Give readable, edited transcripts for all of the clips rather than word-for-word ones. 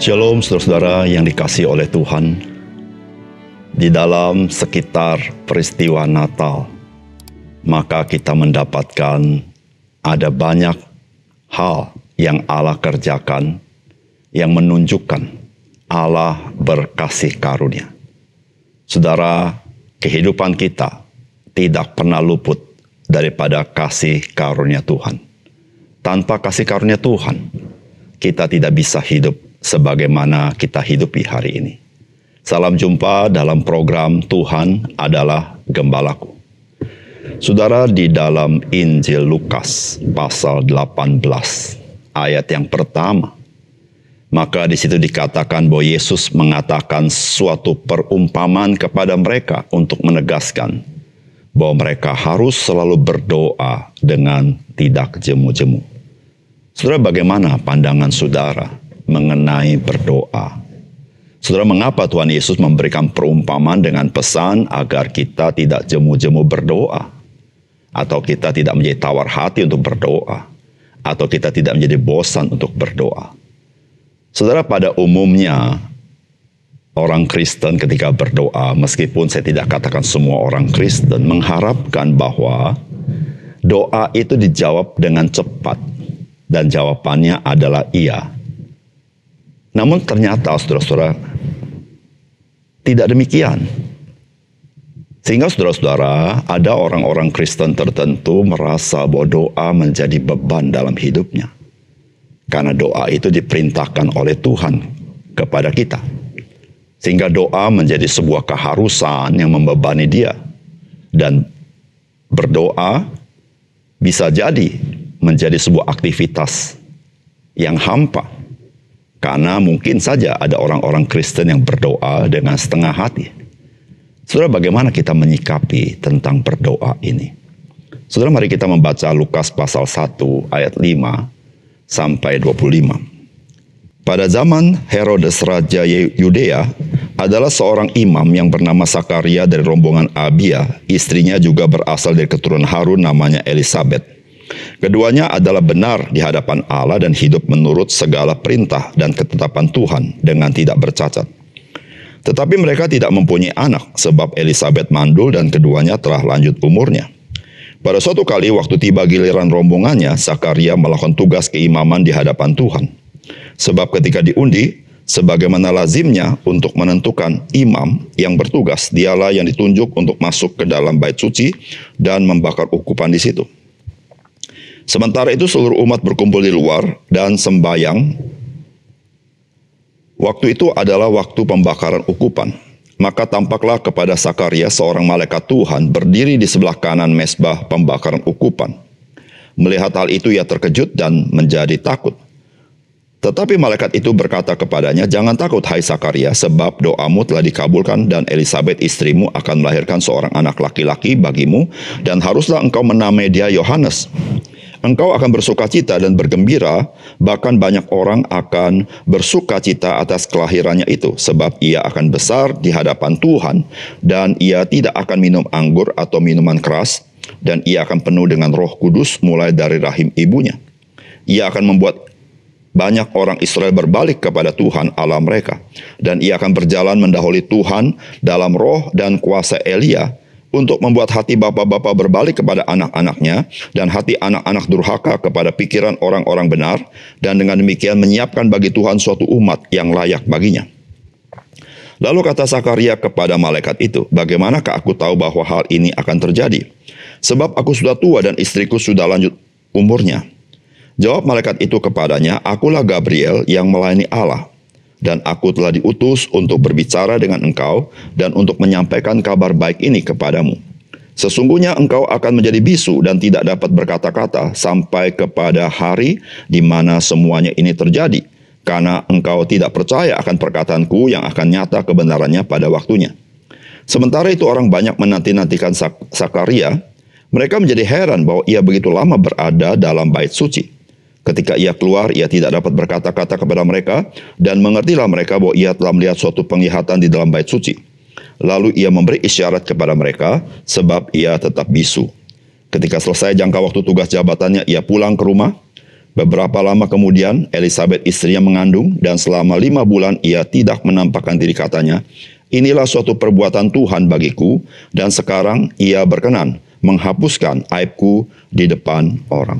Shalom saudara-saudara yang dikasihi oleh Tuhan. Di dalam sekitar peristiwa Natal, maka kita mendapatkan ada banyak hal yang Allah kerjakan yang menunjukkan Allah berkasih karunia. Saudara, kehidupan kita tidak pernah luput daripada kasih karunia Tuhan. Tanpa kasih karunia Tuhan, kita tidak bisa hidup sebagaimana kita hidupi hari ini. Salam jumpa dalam program Tuhan adalah Gembalaku. Saudara, di dalam Injil Lukas pasal 18 ayat yang pertama, maka di situ dikatakan bahwa Yesus mengatakan suatu perumpamaan kepada mereka untuk menegaskan bahwa mereka harus selalu berdoa dengan tidak jemu-jemu. Saudara, bagaimana pandangan saudara mengenai berdoa? Saudara, mengapa Tuhan Yesus memberikan perumpamaan dengan pesan agar kita tidak jemu-jemu berdoa? Atau kita tidak menjadi tawar hati untuk berdoa? Atau kita tidak menjadi bosan untuk berdoa? Saudara, pada umumnya orang Kristen ketika berdoa, meskipun saya tidak katakan semua orang Kristen, mengharapkan bahwa doa itu dijawab dengan cepat. Dan jawabannya adalah iya. Namun ternyata saudara-saudara, tidak demikian. Sehingga saudara-saudara, ada orang-orang Kristen tertentu merasa bahwa doa menjadi beban dalam hidupnya. Karena doa itu diperintahkan oleh Tuhan kepada kita. Sehingga doa menjadi sebuah keharusan yang membebani dia. Dan berdoa bisa jadi menjadi sebuah aktivitas yang hampa. Karena mungkin saja ada orang-orang Kristen yang berdoa dengan setengah hati. Saudara, bagaimana kita menyikapi tentang berdoa ini? Saudara, mari kita membaca Lukas pasal 1 ayat 5 sampai 25. Pada zaman Herodes Raja Yudea, adalah seorang imam yang bernama Sakaria dari rombongan Abia. Istrinya juga berasal dari keturunan Harun, namanya Elisabet. Keduanya adalah benar di hadapan Allah dan hidup menurut segala perintah dan ketetapan Tuhan dengan tidak bercacat. Tetapi mereka tidak mempunyai anak sebab Elisabet mandul dan keduanya telah lanjut umurnya. Pada suatu kali waktu tiba giliran rombongannya, Sakaria melakukan tugas keimaman di hadapan Tuhan. Sebab ketika diundi, sebagaimana lazimnya untuk menentukan imam yang bertugas, dialah yang ditunjuk untuk masuk ke dalam bait suci dan membakar ukupan di situ. Sementara itu seluruh umat berkumpul di luar dan sembayang. Waktu itu adalah waktu pembakaran ukupan. Maka tampaklah kepada Sakaria seorang malaikat Tuhan berdiri di sebelah kanan mezbah pembakaran ukupan. Melihat hal itu ia terkejut dan menjadi takut. Tetapi malaikat itu berkata kepadanya, "Jangan takut hai Sakaria, sebab doamu telah dikabulkan dan Elisabet istrimu akan melahirkan seorang anak laki-laki bagimu dan haruslah engkau menamai dia Yohanes. Engkau akan bersukacita dan bergembira, bahkan banyak orang akan bersukacita atas kelahirannya itu, sebab ia akan besar di hadapan Tuhan, dan ia tidak akan minum anggur atau minuman keras, dan ia akan penuh dengan Roh Kudus mulai dari rahim ibunya. Ia akan membuat banyak orang Israel berbalik kepada Tuhan Allah mereka, dan ia akan berjalan mendahului Tuhan dalam roh dan kuasa Elia, untuk membuat hati bapa-bapa berbalik kepada anak-anaknya, dan hati anak-anak durhaka kepada pikiran orang-orang benar, dan dengan demikian menyiapkan bagi Tuhan suatu umat yang layak baginya." Lalu kata Sakaria kepada malaikat itu, "Bagaimanakah aku tahu bahwa hal ini akan terjadi? Sebab aku sudah tua dan istriku sudah lanjut umurnya." Jawab malaikat itu kepadanya, "Akulah Gabriel yang melayani Allah. Dan aku telah diutus untuk berbicara dengan engkau dan untuk menyampaikan kabar baik ini kepadamu. Sesungguhnya engkau akan menjadi bisu dan tidak dapat berkata-kata sampai kepada hari di mana semuanya ini terjadi, karena engkau tidak percaya akan perkataanku yang akan nyata kebenarannya pada waktunya." Sementara itu orang banyak menanti-nantikan Sakaria. Mereka menjadi heran bahwa ia begitu lama berada dalam bait suci. Ketika ia keluar, ia tidak dapat berkata-kata kepada mereka, dan mengertilah mereka bahwa ia telah melihat suatu penglihatan di dalam bait suci. Lalu ia memberi isyarat kepada mereka, sebab ia tetap bisu. Ketika selesai jangka waktu tugas jabatannya, ia pulang ke rumah. Beberapa lama kemudian, Elisabet istrinya mengandung dan selama 5 bulan ia tidak menampakkan diri, katanya, "Inilah suatu perbuatan Tuhan bagiku dan sekarang ia berkenan menghapuskan aibku di depan orang."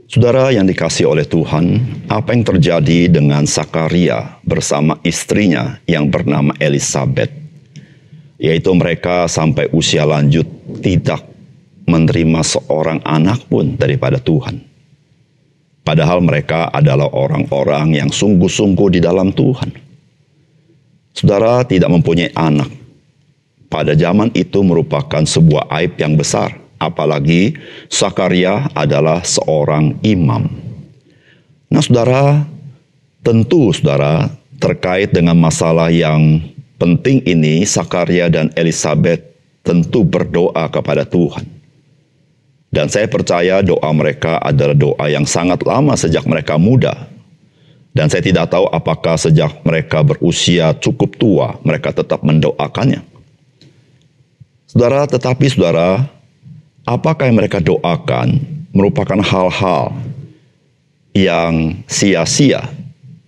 Saudara yang dikasihi oleh Tuhan, apa yang terjadi dengan Sakaria bersama istrinya yang bernama Elisabet? Yaitu mereka sampai usia lanjut tidak menerima seorang anak pun daripada Tuhan. Padahal mereka adalah orang-orang yang sungguh-sungguh di dalam Tuhan. Saudara, tidak mempunyai anak pada zaman itu merupakan sebuah aib yang besar. Apalagi Sakaria adalah seorang imam. Nah, saudara, tentu saudara terkait dengan masalah yang penting ini, Sakaria dan Elisabet tentu berdoa kepada Tuhan. Dan saya percaya doa mereka adalah doa yang sangat lama sejak mereka muda. Dan saya tidak tahu apakah sejak mereka berusia cukup tua, mereka tetap mendoakannya. Saudara, tetapi saudara, apakah yang mereka doakan merupakan hal-hal yang sia-sia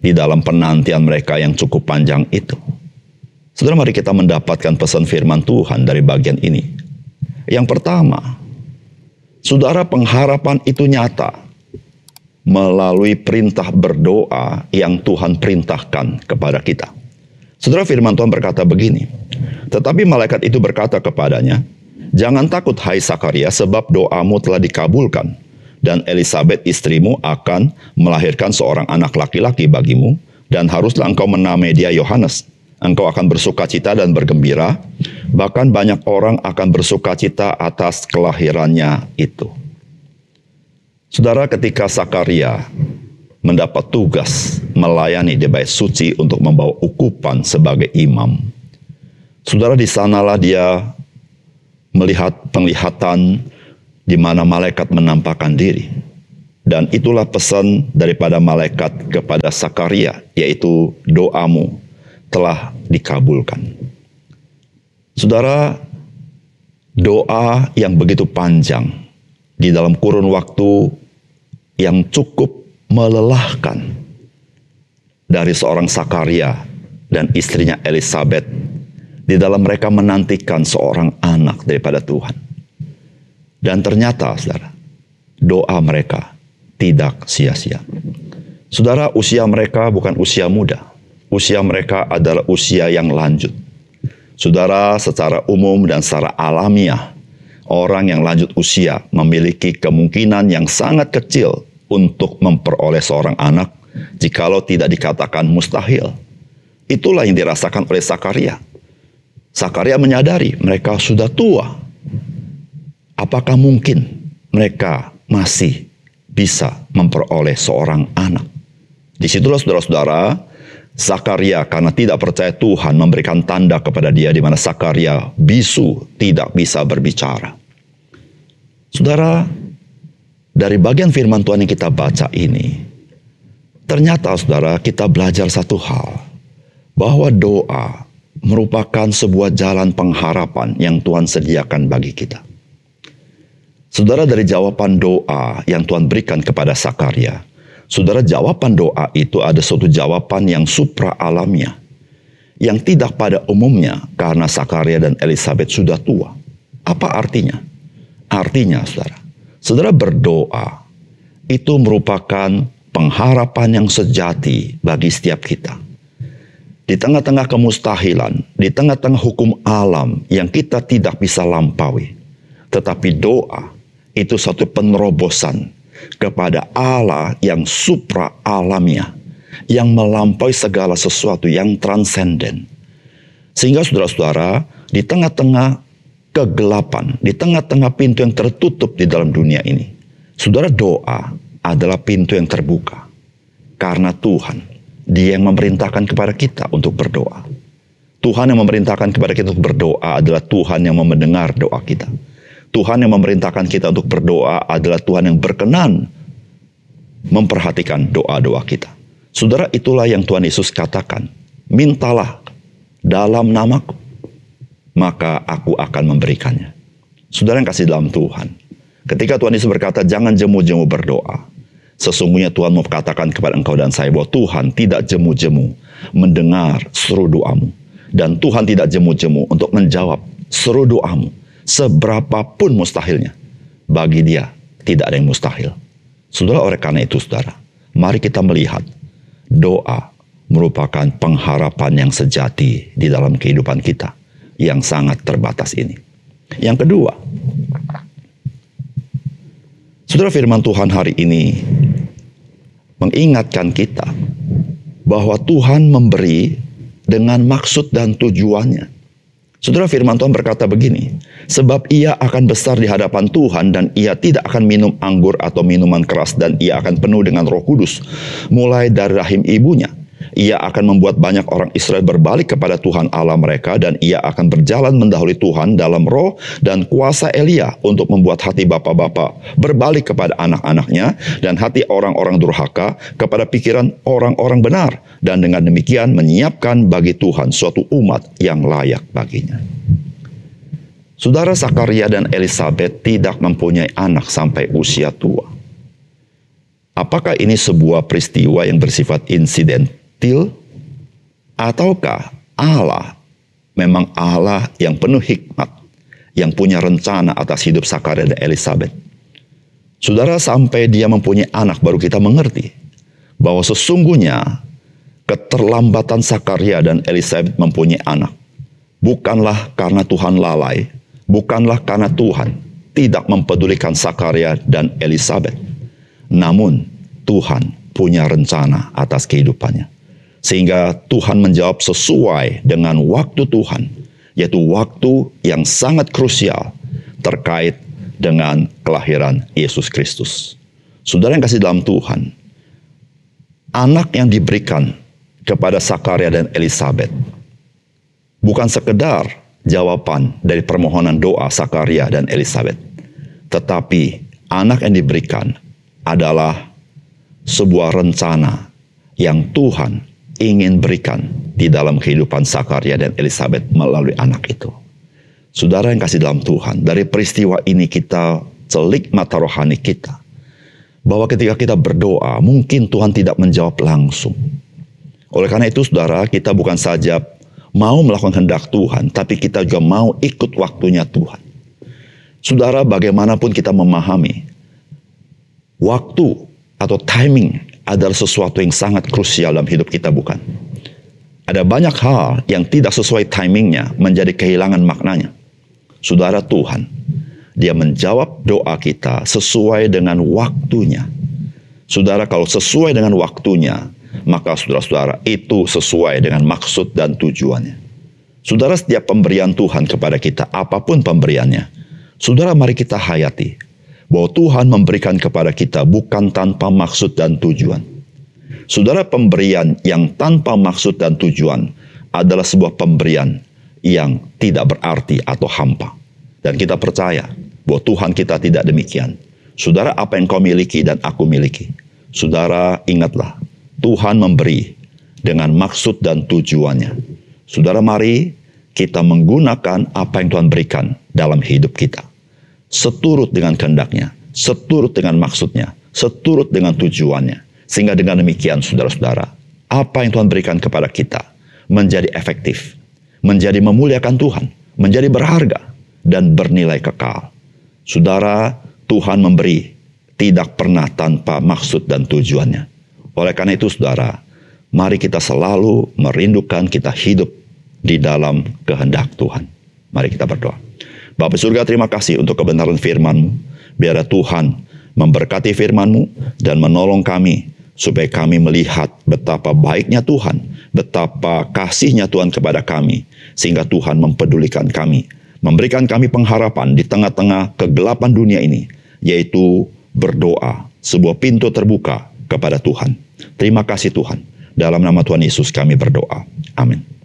di dalam penantian mereka yang cukup panjang itu? Saudara, mari kita mendapatkan pesan firman Tuhan dari bagian ini. Yang pertama, saudara, pengharapan itu nyata melalui perintah berdoa yang Tuhan perintahkan kepada kita. Saudara, firman Tuhan berkata begini, "Tetapi malaikat itu berkata kepadanya, 'Jangan takut, hai Sakaria, sebab doamu telah dikabulkan, dan Elisabet istrimu akan melahirkan seorang anak laki-laki bagimu, dan haruslah engkau menamai dia Yohanes. Engkau akan bersukacita dan bergembira, bahkan banyak orang akan bersukacita atas kelahirannya itu.'" Saudara, ketika Sakaria mendapat tugas melayani di bait suci untuk membawa ukupan sebagai imam, saudara, di sanalah dia melihat penglihatan di mana malaikat menampakkan diri. Dan itulah pesan daripada malaikat kepada Sakaria, yaitu doamu telah dikabulkan. Saudara, doa yang begitu panjang di dalam kurun waktu yang cukup melelahkan dari seorang Sakaria dan istrinya Elisabet, di dalam mereka menantikan seorang anak daripada Tuhan. Dan ternyata, saudara, doa mereka tidak sia-sia. Saudara, usia mereka bukan usia muda. Usia mereka adalah usia yang lanjut. Saudara, secara umum dan secara alamiah, orang yang lanjut usia memiliki kemungkinan yang sangat kecil untuk memperoleh seorang anak, jikalau tidak dikatakan mustahil. Itulah yang dirasakan oleh Sakaria. Sakaria menyadari mereka sudah tua. Apakah mungkin mereka masih bisa memperoleh seorang anak? Disitulah saudara-saudara, Sakaria karena tidak percaya Tuhan memberikan tanda kepada dia di mana Sakaria bisu, tidak bisa berbicara. Saudara, dari bagian firman Tuhan yang kita baca ini, ternyata saudara kita belajar satu hal, bahwa doa merupakan sebuah jalan pengharapan yang Tuhan sediakan bagi kita. Saudara, dari jawaban doa yang Tuhan berikan kepada Sakaria, saudara, jawaban doa itu ada suatu jawaban yang supra alamiah, yang tidak pada umumnya karena Sakaria dan Elisabet sudah tua. Apa artinya? Artinya, saudara berdoa itu merupakan pengharapan yang sejati bagi setiap kita. Di tengah-tengah kemustahilan, di tengah-tengah hukum alam yang kita tidak bisa lampaui. Tetapi doa itu satu penerobosan kepada Allah yang supra alamiah, yang melampaui segala sesuatu, yang transenden. Sehingga saudara-saudara, di tengah-tengah kegelapan, di tengah-tengah pintu yang tertutup di dalam dunia ini, saudara, doa adalah pintu yang terbuka. Karena Tuhan, Dia yang memerintahkan kepada kita untuk berdoa. Tuhan yang memerintahkan kepada kita untuk berdoa adalah Tuhan yang mendengar doa kita. Tuhan yang memerintahkan kita untuk berdoa adalah Tuhan yang berkenan memperhatikan doa-doa kita. Saudara, itulah yang Tuhan Yesus katakan, "Mintalah dalam namaku, maka aku akan memberikannya." Saudara yang kasih dalam Tuhan, Ketika Tuhan Yesus berkata, jangan jemu-jemu berdoa. Sesungguhnya Tuhan mau katakan kepada engkau dan saya bahwa Tuhan tidak jemu-jemu mendengar seru doamu. Dan Tuhan tidak jemu-jemu untuk menjawab seru doamu. Seberapapun mustahilnya. Bagi Dia tidak ada yang mustahil. Saudara, oleh karena itu saudara, mari kita melihat doa merupakan pengharapan yang sejati di dalam kehidupan kita yang sangat terbatas ini. Yang kedua, saudara, firman Tuhan hari ini mengingatkan kita bahwa Tuhan memberi dengan maksud dan tujuannya. Saudara, firman Tuhan berkata begini, sebab ia akan besar di hadapan Tuhan dan ia tidak akan minum anggur atau minuman keras dan ia akan penuh dengan Roh Kudus mulai dari rahim ibunya. Ia akan membuat banyak orang Israel berbalik kepada Tuhan Allah mereka dan ia akan berjalan mendahului Tuhan dalam roh dan kuasa Elia untuk membuat hati bapa-bapa berbalik kepada anak-anaknya dan hati orang-orang durhaka kepada pikiran orang-orang benar dan dengan demikian menyiapkan bagi Tuhan suatu umat yang layak baginya. Saudara, Zakaria dan Elisabet tidak mempunyai anak sampai usia tua. Apakah ini sebuah peristiwa yang bersifat insidental? Ataukah Allah memang Allah yang penuh hikmat, yang punya rencana atas hidup Zakaria dan Elisabet? Saudara, sampai dia mempunyai anak baru kita mengerti bahwa sesungguhnya keterlambatan Zakaria dan Elisabet mempunyai anak bukanlah karena Tuhan lalai, bukanlah karena Tuhan tidak mempedulikan Zakaria dan Elisabet, namun Tuhan punya rencana atas kehidupannya. Sehingga Tuhan menjawab sesuai dengan waktu Tuhan, yaitu waktu yang sangat krusial terkait dengan kelahiran Yesus Kristus. Saudara yang kasih dalam Tuhan, anak yang diberikan kepada Zakaria dan Elisabet bukan sekedar jawaban dari permohonan doa Zakaria dan Elisabet, tetapi anak yang diberikan adalah sebuah rencana yang Tuhan ingin berikan di dalam kehidupan Zakaria dan Elisabet melalui anak itu. Saudara yang kasih dalam Tuhan, dari peristiwa ini kita celik mata rohani kita, bahwa ketika kita berdoa, mungkin Tuhan tidak menjawab langsung. Oleh karena itu saudara, kita bukan saja mau melakukan kehendak Tuhan, tapi kita juga mau ikut waktunya Tuhan. Saudara, bagaimanapun kita memahami, waktu atau timing adalah sesuatu yang sangat krusial dalam hidup kita, bukan? Ada banyak hal yang tidak sesuai timingnya menjadi kehilangan maknanya. Saudara, Tuhan, Dia menjawab doa kita sesuai dengan waktunya. Saudara, kalau sesuai dengan waktunya, maka saudara-saudara itu sesuai dengan maksud dan tujuannya. Saudara, setiap pemberian Tuhan kepada kita, apapun pemberiannya, saudara, mari kita hayati bahwa Tuhan memberikan kepada kita bukan tanpa maksud dan tujuan. Saudara, pemberian yang tanpa maksud dan tujuan adalah sebuah pemberian yang tidak berarti atau hampa. Dan kita percaya bahwa Tuhan kita tidak demikian. Saudara, apa yang kau miliki dan aku miliki. Saudara, ingatlah, Tuhan memberi dengan maksud dan tujuannya. Saudara, mari kita menggunakan apa yang Tuhan berikan dalam hidup kita, seturut dengan kehendaknya, seturut dengan maksudnya, seturut dengan tujuannya. Sehingga dengan demikian saudara-saudara, apa yang Tuhan berikan kepada kita menjadi efektif, menjadi memuliakan Tuhan, menjadi berharga, dan bernilai kekal. Saudara, Tuhan memberi tidak pernah tanpa maksud dan tujuannya. Oleh karena itu saudara, mari kita selalu merindukan kita hidup di dalam kehendak Tuhan. Mari kita berdoa. Bapa surga, terima kasih untuk kebenaran firman-Mu. Biarlah Tuhan memberkati firman-Mu dan menolong kami supaya kami melihat betapa baiknya Tuhan, betapa kasih-Nya Tuhan kepada kami, sehingga Tuhan mempedulikan kami, memberikan kami pengharapan di tengah-tengah kegelapan dunia ini, yaitu berdoa, sebuah pintu terbuka kepada Tuhan. Terima kasih Tuhan. Dalam nama Tuhan Yesus kami berdoa. Amin.